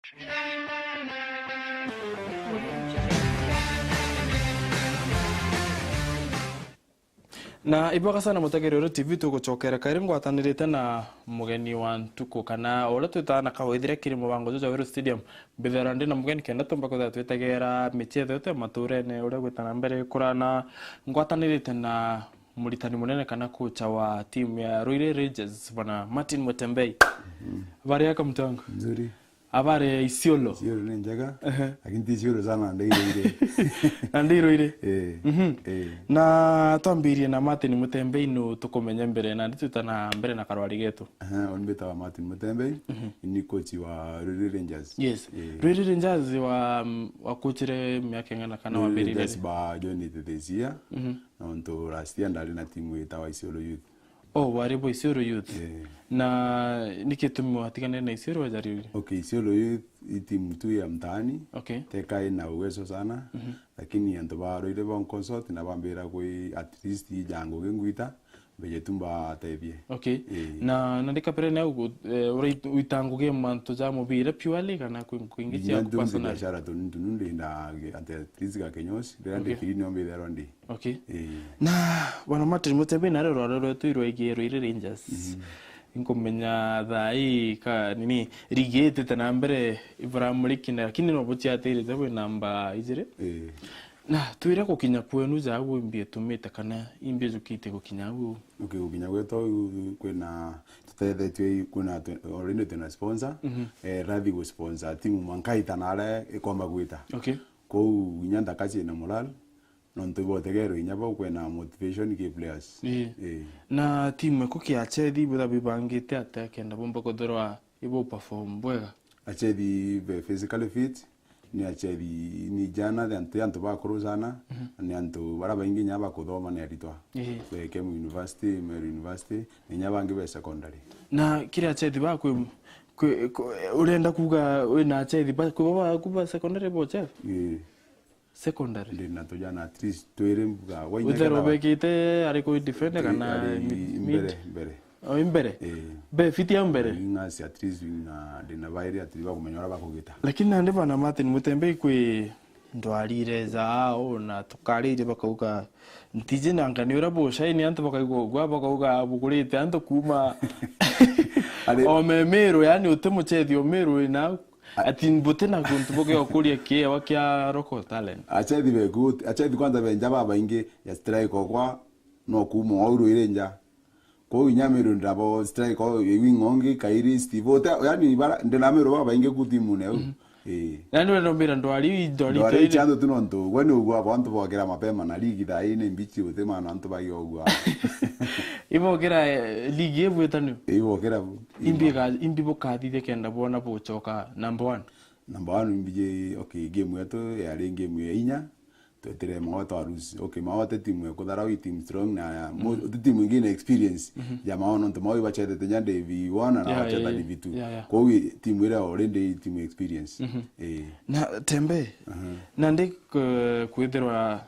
Na iboka sana mutegeri WeruTV tugucokera kairi ngwatanirite na mugeni wa ntuko kana ora twitana kawithire kiri mubango jo Weru Stadium bithera ndi na mugeni kenda tumba ko twitegera michetho yote maturene ura gwitana mbere kurana ngwatanirite na muritani munene kana kocha wa timu ya Ruiri Rangers bana Martin Mutembei. Habari yako mtango? Nzuri. Habari Isiolo? Isiolo ni njaga. Lakini Isiolo sana ndio Ruiri. Na twambirie na Martin Mutembei no tukomenya mbere na nditutana mbere na karwari getu. Onbeta wa Martin Mutembei ni coach wa Ruiri Rangers. Yes. Ruiri Rangers wa coachire miaka ngana kana wa mbere. Yes, ba joined this year. Onto last year ndali na timu itawa Isiolo Youth. Oh, waribo Isiolo Youth. Na nikitumi watikane na Isiolo wajari. Okay, Isiolo Youth timu tu ya mtaani. Okay. Teka ina uwezo sana. Lakini antobaro ile bon consult na bambera koi at least jango ngwita beje tumba tebie. Okay. Na ndika pere na uitangu ge manto za mobile purely kana kuingitia kwa personal. Biashara tununde na at least ga kenyos ndande kiri nombe therondi. Okay. Na bwana Martin Mutembei na rero tuiro igero Rangers. Inkomenya thai ka nini rigete tana mbere ivaramurikina lakini no buti atire zabo namba ijire. Na tuira kukinya kwenu za mbie tumita kana imbie zukite kukinya gu. Okay, kukinya gweto kwena tutethe kuna already tuna sponsor radhi go sponsor timu mankaita nale ikomba gwita. Okay. Ko inyanda kazi na moral nonto botegero inyaba kwena motivation ke players. Na timu ko kiachethi budha bibangite atakenda bomba kodorwa ibo perform bwega. Achethi be physically fit ni achethi ni jana de anto ba kuruzana ni anto baraba ingi nyaba kuthoma ni aritwa. Be Kemu University, Meru University ni nyaba ngibe secondary. Na kile achethi ba ku urenda kuga wina achethi ba kuba secondary bo chef. Secondary ndina tojana at least toerembuga wanya utero bekite ari ko defender kana mbere imbere be fiti ya mbere ngasi at least na ndina bairi atiba kumenyora bakugita lakini nande bana Martin Mutembei kwi ndwarire zao na tukarire bakauka ntije nangani ura bosha ni antu bakaigwa bakauka bukurite antu kuma o Meru yani utemuchethi o Meru na atin botena kuntu boge okuria ke wakia roko talent achethi be good achethi kwanza benja baba inge ya strike kwa no kumo auru irenja ko Meru ndabo strike wingongi kairi Steve yani ndena Meru baba inge kutimu ne yani ndo mbira ndwali ndwali chando tunonto wene ugwa abantu bogera mapema na ligi da ine mbichi utema na antu bagiyogwa ibo gera ligi yebu etanu ibo gera imbi bokathithie kenda bona bochoka number 1 imbije okay game yetu ya game ya inya twetere maoto arusi okay maoto timu ko darau team strong na timu ingine experience ya maono ndo mawi bachete tenyande V1 na bachete V2 ko wi timu ile already team experience na tembe na ndi kwithirwa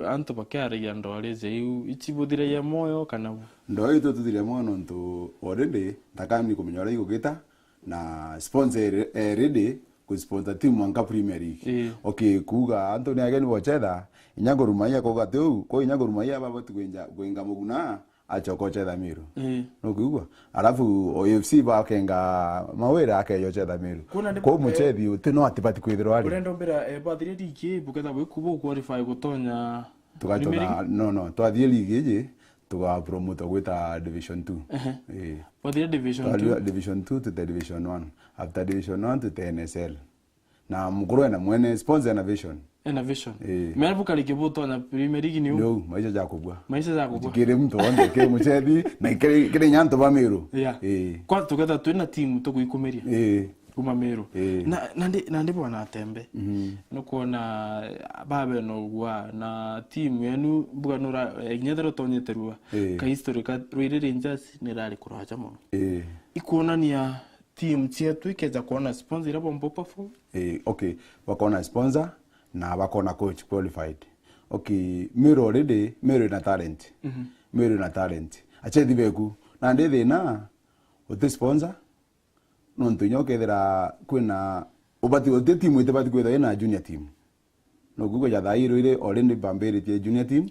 antu bakari ya ndwali zeu ichibudire ya moyo kana ndo ito tudire moyo ndo already takani kumenyora igugita na sponsor ready kusponsor timu anga Premier League. Okay, kuga Anthony again bocheda inyango rumaya ko gateu ko inyango rumaya baba tugenga muguna achokocheda Meru. No kuga alafu OFC ba kenga mawera akeyo cheda Meru. Ko muchethi utino atipati kwithirwa ari. Urendo mbira bathire ligi buketha bwikubo qualify gutonya tukatona no twathie ligi je tuga promote gwita division 2. Bathire division 2 division 2 to the division 1 after division 1 to the NSL na mukuru na mwene sponsor na vision mera bukali kibuto na Premier League ni no maisha za kubwa kire mtu onde ke muchethi na kire nyanto ba Meru kwa tukatha twina timu tukuikumeria kuma Meru na ndi bwana Tembe no kuona babe no gwa na timu yenu buganura nyethero tonyeterua ka history ka Ruiri Rangers ni rari kuraja muno ikuonania team chetu ikeza kuona sponsor ira bombo perform okay wakona sponsor na wakona coach qualified okay Meru already Meru na talent achethi beku na ndithi na uti sponsor no ntunyo kethera kwina obati ote team ite bati kwetha ina junior team no gugo ya thairo ile already bambere tie junior team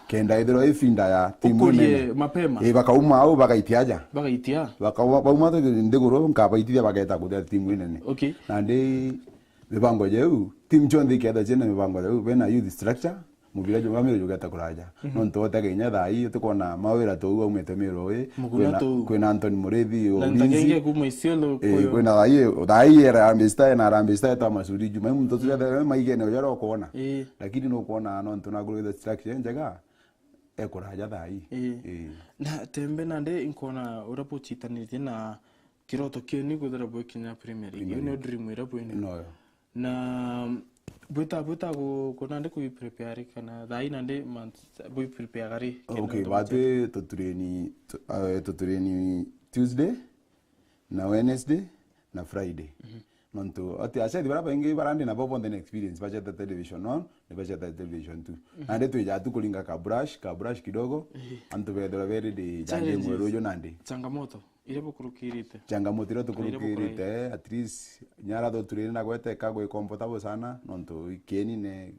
kenda ithero ifinda ya team nene mapema bakauma au bakaitia bakauma to ndigoro nkabaitithia bageta kuthia team nene na ndi mibango jeu team chonde ketha chene mibango jeu bena youth structure mubira jo ngamiro jo geta kuraja no ntote kenya thai tukona mawira to uwa umete miro kwena Anthony Murethi o Linzi kuma Isiolo kwena thai era ambista ta masuri juma mtu tuya maigene ujaro kuona lakini no kuona no ntona gro structure njega ekuraja thai na tembe nande inkona urapochitanite na kiroto kieni kuthera bwe Kenya Premier League no dream ira bwe no na buta ko nande ku prepare kana dai nande man bu prepare gari okay bate to train Tuesday na Wednesday na Friday nonto ati ase dibara bengi barande na bobo den experience bacha ta television no ne bacha ta television tu ande tu ja tu kulinga ka brush kidogo anto vedora vere de janje mwero jo nande changamoto ile bukurukirite changamoto ile tukurukirite at least nyara do turene na gwete kagwe comfortable sana nonto ikeni ne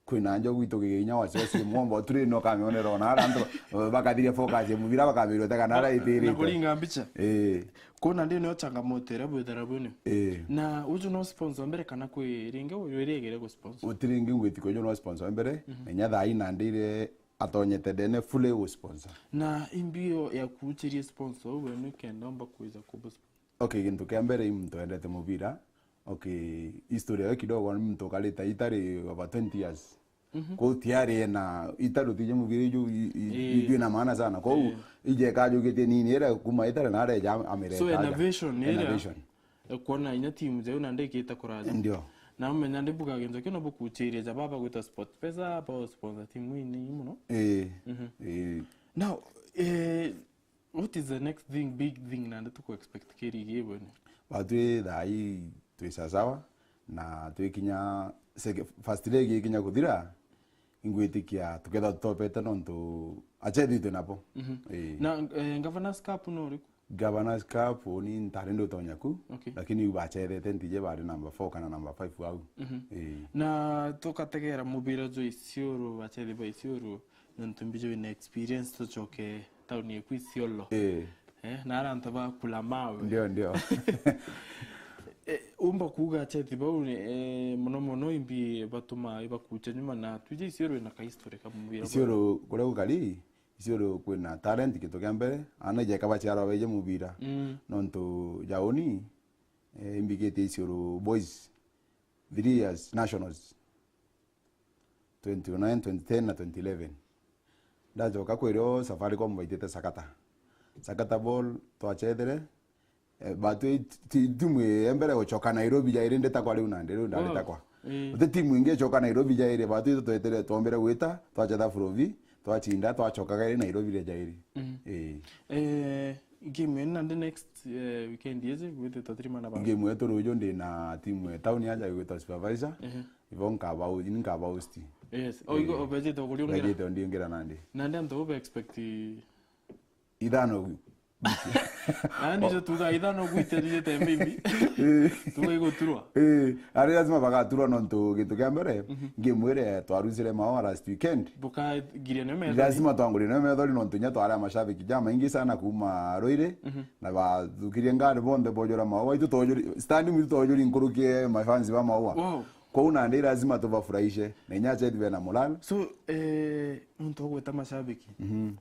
kwina njo gwito ginya wasese mombo turene no kamionero na arando bakadire focus mubira bakamiro ta kana raitiri na kulinga mbicha kona ndio no changamoto ile bwethera bune na uju no sponsor mbere kana kwi ringe uregere go sponsor utiringi ngwitiko jo no sponsor mbere nya thai na ndire atonyete dene fully wo sponsor na imbio ya kuchiria sponsor wenu kendomba kuiza kubo okay gintu kembere mtu endete mubira okay historia yake kidogo mtu kaleta itari over 20 years kwa tiari na itaro tije mubira jo ina maana sana kwa ije kajo kete nini era kuma itara na ara ja amere so innovation era kuona ina team zao na ndeke itakuraza ndio na menya ndibuka genzo kino bukuchiria za baba gwita sport pesa pa sponsor team wini muno now what is the next big thing na ndatuko expect keri gebone batwe dai twisasawa na twikinya first leg ikinya kuthira ingwitikia tuketha topete nonto achedi napo na governors cup no riku Governors Cup ni ntarendo tonyaku lakini ubachete ntije bari number 4 kana number 5 au na tokategera mubira jo Isiolo bachete ba Isiolo ntumbije ina experience to choke town ye Isiolo na aranta ba kula mawe ndio umba kuga cheti ba mono imbi batuma ibakucha nyuma na tuje Isiolo na ka history ka mubira Isiolo kule ukali Isiolo kwena talent kitokea mbere anaje kabachiara beje mubira nonto jaoni imbigete Isiolo boys 3 years nationals 29 2010 na 2011 ndajo kakwero safari kwa mbaitete sakata ball to achedere batu timwe embere ochoka Nairobi jaire ndeta kwa leo nande leo ndaleta kwa ote timu inge choka Nairobi jaire batu toetere tombere gwita to acheda furovi twachinda twachokaga iri Nairobi le jairi game na the next weekend yeze gwete tatrima na ba game yetu rojo ndi na timu ya town yaja gweta supervisor ivonka ba ujini ka ba host yes oigo obeje to kuliongera obeje ndi ngera nande ndo obe expect idano ani jo tuga idano gwiterije tembi tuga igo turwa ari lazima baga turwa nonto gitu kambere game ere twaruzire mawa last weekend buka girene me lazima twangure no me dori nonto nya twara mashabiki jama ingi sana kuma Ruiri na ba dukirie ngare bonde bojora mawa itu tojori stand mu tojori nkurukie my fans ba mawa kwa una ndi lazima tubafurahishe na nyache dibe na moral so mtu gweta mashabiki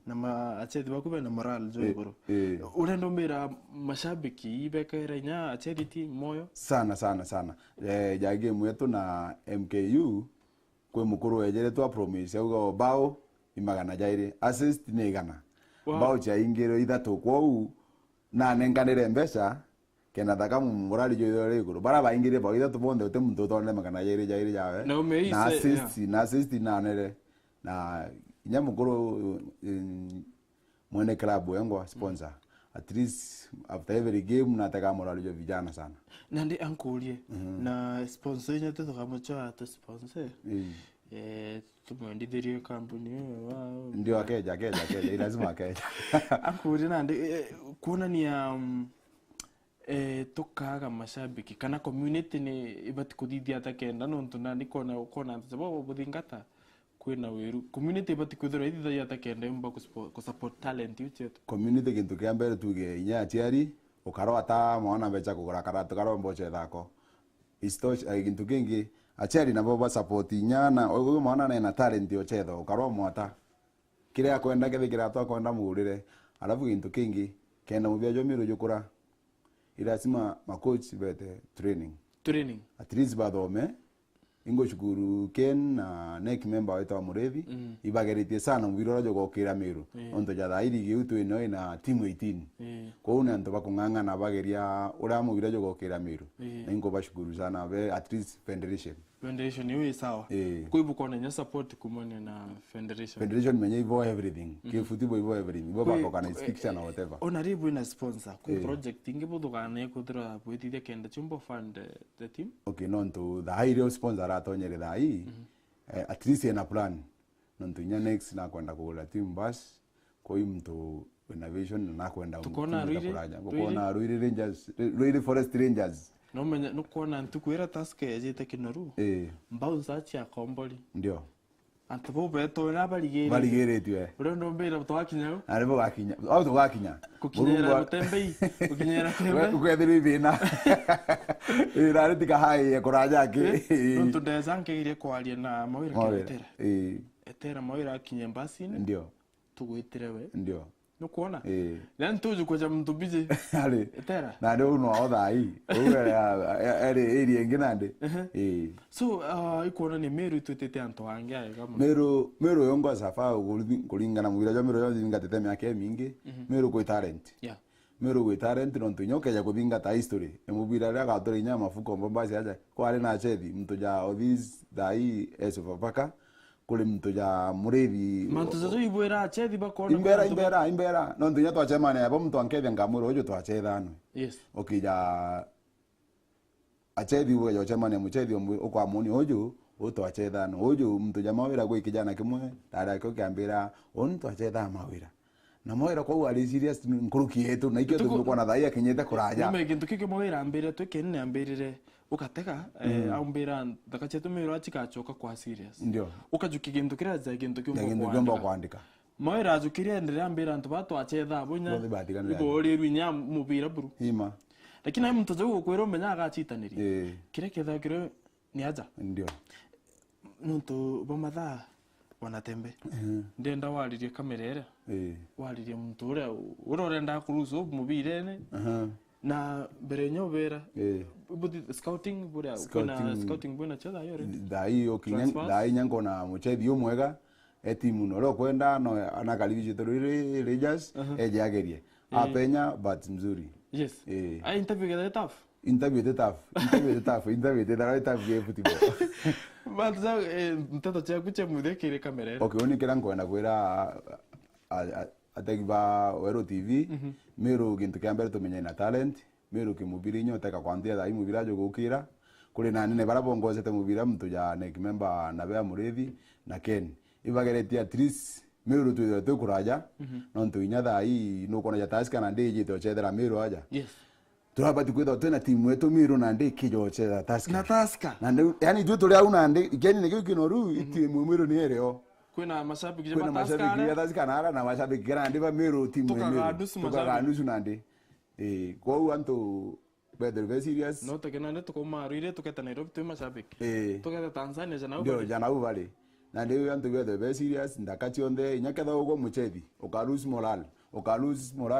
na ma achedi bakube na moral jo igoro urendo mbira mashabiki ibekera nya achedi moyo sana ya game yetu na MKU kwe mukuru ejere twa promise ugo bao imagana jaire assist ne gana bao cha ingero ithatu kwau na nenganire mbesa kena taka morali jo yore igoro bara baingire ba ithatu bonde ote muntu tonde magana jaire yawe na assist na nere na nyamukuru mwene club yangu sponsor at least after every game nataka morali jo vijana sana nandi ankulie na sponsor nyote tokamocha to sponsor tumwenditherie kampuni ndio akeja lazima akeja ankulie nandi kuona ni tukaga mashabiki kana community ni ibati kuthithia atakenda nontu na nikona ukona sababu buthingata kwina Weru community ibati kuthira ithithia atakenda imba ku support talent yuchetu community kintu kia mbere tuge inya achiari ukaro ata mwana becha kugura karatu karo mboche thako istoch kintu kingi achiari nabo ba support inya na uyu mwana na talent yochetho ukaro mwata kire akwenda kithikira to akwenda mugurire alafu kintu kingi kenda mubia jo Meru jukura ilasima macoach bete training at least bathome ingo shukuru ken na neck member wetu wa Murevi ibageritie sana mubiro jo gokira Meru onto jatha iri gitu ino na team 18 ko una nto bakunganga na bageria ura mubiro jo gokira Meru ingo bashukuru sana be at least federation iwe sawa kuibu kona nya support kumone na federation menye ivo everything ke football ivo everything ivo bako kana fiction or whatever onaribu ina sponsor ku project ingibo dukana kudra bwetithia kenda chumbo fund the team okay nonto the high sponsor atonyere dai at least ina plan nonto nya next na kwenda kugula team bus ko imto innovation na kwenda tukona Ruiri Rangers Ruiri Forest Rangers no menya no kona ntukwira taske yete kinoru mbao zachi akomboli ndio antabo beto na baligere tue urondo mbira twakinya aribo gakinya auto gakinya kukinyera mutembei kukinyera tembe ukwethiri bina ira tika hai kuraja ki ntu ndezanke ire kwaria na mawira kitera etera mawira akinya mbasini ndio tugwitire we ndio no kuona then tuju kwa mtu bije ale etera na ndio no othai eri enginande so ikuona ni Meru twetete anto angia kama Meru yongo safa kulingana mubira jo Meru yo ngatete myake mingi Meru ko talent Meru ko talent no ntunyoke ya kubinga ta history emubira ya gatori nya mafuko mbombazi aja ko ale na chethi mtu ja obis dai esofapaka kule mtu ja Murevi mantu zo ibwera chethi bakona imbera no ntunya to chemane abo mtu ankethia ngamuro ojo to achethano yes okay ja achethi wo jo chemane muchethi okwa muni ojo oto achethano ojo mtu ja mawira kwa kijana kimwe dada ko kiambira onto achetha mawira na mawira kwa ali serious nkuruki yetu na ikyo tulikuwa na dhaia kinyete kuraja no kintu kike mawira ambire twekene ambirire ukateka aumbira ndakachetu Meru achikachoka kwa serious ndio ukajuki kintu kira za kintu kyombo kuandika mawira ajukiria ndire ambira ntu batu achetha bonya ibori rwinya mubira buru hima lakini mtu jo kwero menya agachitaniri kire ketha kire ni aja ndio nuntu bomatha wanatembe ndenda waririe kamerere waririe mtu uria urorenda kuruso mubirene na mbere nyobera scouting bura kuna scouting buna chada yore dai okinya dai nyango na muchethi umwega etimu no kwenda no anakalibije Ruiri Rangers ejagerie apenya but mzuri yes interview get tough interview tough ye football but za mtoto cha kuche mudekire kamera okay oni kira ngoenda kwira atagiba WeruTV Meru gintu kiambere tumenya na talent Meru kimubiri nyoteka kwandia dai mubira jo gukira kuri na nene barabongozete mubira mtu ja neck member na bea Murevi na Ken ibageretia at least Meru tu kuraja no ntuinya dai no kona ja taska na ndije to chedera Meru aja yes turabati kwetha tena timu yetu Meru na ndi kijo chedera taska na ndi yani tu tuli au na ndi igeni ne kinoru timu Meru ni ereo kwena mashabiki je taska na mashabiki kana ndi ba Meru timu Meru tukaga nusu na ndi kwa hiyo anto better very serious no tekena ndo tukoma Ruiri tuketa Nairobi tu mashabiki tuketa Tanzania jana ndio jana ubali na ndio anto better very serious ndakati onde nyaketha ugo muchethi ukarus moral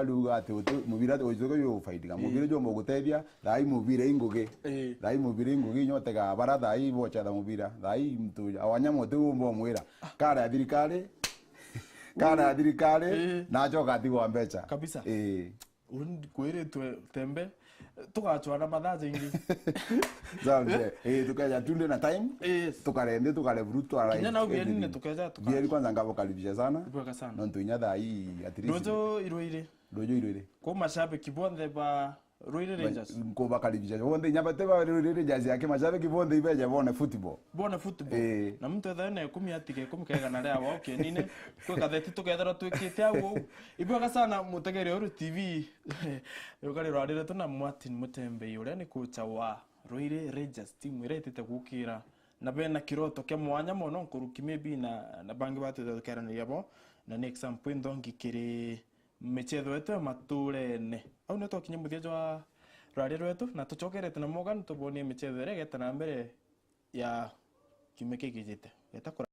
ugate mubira ojogo yo faidika mubira jo mogutethia dai mubira inguge nyotega bara dai bocha da mubira dai mtu awanya mote umbo mwira kara adirikale na joka tigwa mbecha kabisa kwere tembe tukachwana mathaje ingi zamje tukaja tunde na time tukarende tukalevurutu ala nyana ubieni tukaja bieri kwanza ngabo kalibisha sana bweka sana no ntunya dai at least dojo iroire kwa ko mashabiki bonde ba Ruiri Rangers nkubakaribisha bonde nyabate ba Ruiri Rangers yake mashabiki bonde ibeje bone football na mtu ethane kumia tige kumikega na ria wao kenine kwa gatheti tugethera twikite agu ibwaga sana mutegeri Weru TV yogari rwarire tuna Martin Mutembe uria ni kocha wa Ruiri Rangers team iretete gukira na bena kiroto kia mwanya mono nkuruki maybe na bangi batu tukerania bo na ni example ndongi kiri mechetho eto maturene au neto kinya muthia wa rari rwetu na tucokerete na mogano tubonie mechetho ire geta na mbere ya kimeke kijite geta